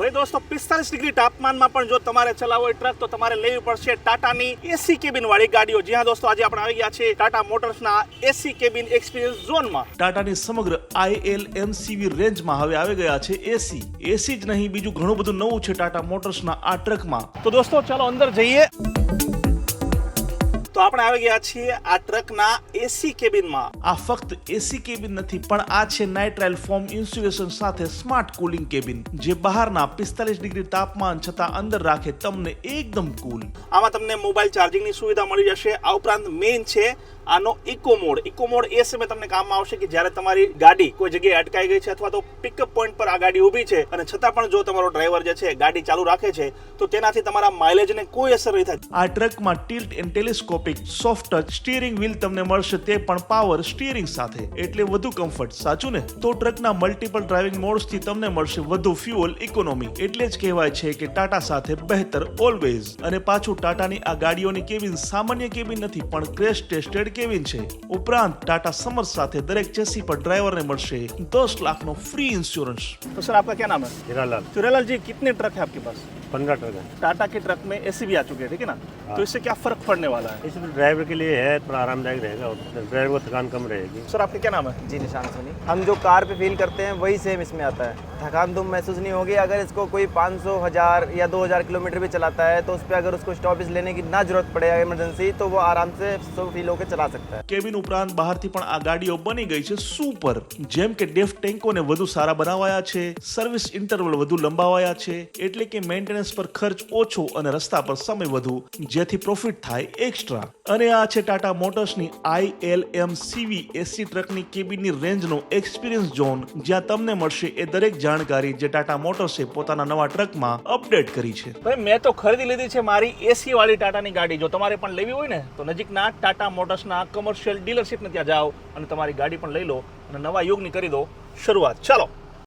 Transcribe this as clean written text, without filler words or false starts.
ભાઈ દોસ્તો 45 ડિગ્રી તાપમાનમાં પણ જો તમારે ચલાવવો હોય ટ્રક તો તમારે લેવી પડશે ટાટાની એસી કેબિન વાળી ગાડીઓ. જી હા દોસ્તો, આજે આપણે આવી ગયા છે ટાટા મોટર્સના એસી કેબિન એક્સપિરિયન્સ ઝોનમાં. ટાટાની સમગ્ર ILMCV રેન્જમાં હવે આવી ગયા છે એસી જ નહીં, બીજું ઘણું બધું નવું છે ટાટા મોટર્સના આ ટ્રકમાં. તો દોસ્તો ચાલો અંદર જઈએ. તો આપણે આવી ગયા છીએ આ ટ્રકના એસી કેબિનમાં. આ ફક્ત એસી કેબિન નથી, પણ આ છે નાઇટ્રાઇલ ફોમ ઇન્સ્યુલેશન સાથે સ્માર્ટ કુલિંગ કેબિન, જે બહારના 45 ડિગ્રી તાપમાન છતાં અંદર રાખે તમને એકદમ કૂલ. આમાં તમને મોબાઈલ ચાર્જિંગની સુવિધા મળી જશે. આ ઉપરાંત મેઇન છે આનો ઇકો મોડ. ઇકો મોડ એ સમયે તમને કામમાં આવશે કે જ્યારે તમારી ગાડી કોઈ જગ્યાએ અટકાઈ ગઈ છે અથવા તો પિકઅપ પોઈન્ટ પર આ ગાડી ઊભી છે અને છતાં પણ જો તમારો ડ્રાઈવર જે છે ગાડી ચાલુ રાખે છે તો તેનાથી તમારા માઇલેજને કોઈ અસર નહીં થાય. આ ટ્રકમાં tilt and telescopic soft touch steering wheel તમને મળશે, તે પણ પાવર સ્ટીરિંગ સાથે, એટલે વધુ કમ્ફર્ટ. સાચું ને? તો ટ્રકના મલ્ટિપલ ડ્રાઇવિંગ મોડ્સથી તમને મળશે વધુ ફ્યુઅલ ઇકોનોમી. એટલે જ કહેવાય છે કે ટાટા સાથે બહેતર ઓલવેઝ. અને પાછું ટાટાની આ ગાડીઓની કેબિન સામાન્ય કેબિન નથી, પણ ક્રેશ ટેસ્ટેડ કેબિન છે. ઉપરાંત ટાટા સમર સાથે દરેક ચેસી પર ડ્રાइवर ने મળશે 10 લાખનો फ्री इंश्योरेंस. तो सर आपका क्या नाम है? हीरालाल। हीरालाल जी, कितने ट्रक है आपके पास? 15 ट्रक है। टाटा के ट्रक में एसी भी आ चुके हैं, ठीक है ना? तो इससे क्या फर्क पड़ने वाला है? इसमें ड्राइवर के लिए है थोड़ा आरामदायक रहेगा और ड्राइवर को थकान कम रहेगी। सर आपका क्या नाम है? जी निशान सोनी। हम जो कार पे फील करते हैं वही सेम इसमें आता है। थकान तो महसूस नहीं होगी। अगर इसको कोई 500, 1000 या 2000 किलोमीटर भी चलाता है तो उस पर अगर उसको स्टॉपेज लेने की ना जरूरत पड़े इमरजेंसी, तो वो आराम से सब फील होकर चला सकता है. કેબિન ઉપરાંત બહારથી પણ આ ગાડીઓ બની ગઈ છે સુપર. જેમ કે ડેફ ટેન્કોને વધુ સારા બનાવાયા છે, સર્વિસ ઇન્ટરવલ વધુ લંબાવાયા છે, એટલે કે મેન્ટેનન્સ પર ખર્ચ ઓછો અને રસ્તા પર સમય વધુ, જેથી પ્રોફિટ થાય એક્સ્ટ્રા. અને આ છે ટાટા મોટર્સની ILMCV એસી ટ્રકની કેબિનની રેન્જનો એક્સપિરિયન્સ ઝોન, જ્યાં તમને મળશે એ દરેક જાણકારી જે ટાટા મોટર્સે પોતાના નવા ટ્રકમાં અપડેટ કરી છે. ભાઈ મેં તો ખરીદી લીધી છે મારી એસી વાળી ટાટાની ગાડી. જો તમારે પણ લેવી હોય ને તો નજીકના ટાટા મોટર્સના કમર્શિયલ ડીલરશીપને ત્યાં જાઓ અને તમારી ગાડી પણ લઈ લો અને નવા યુગની કરી દો શરૂઆત. ચાલો.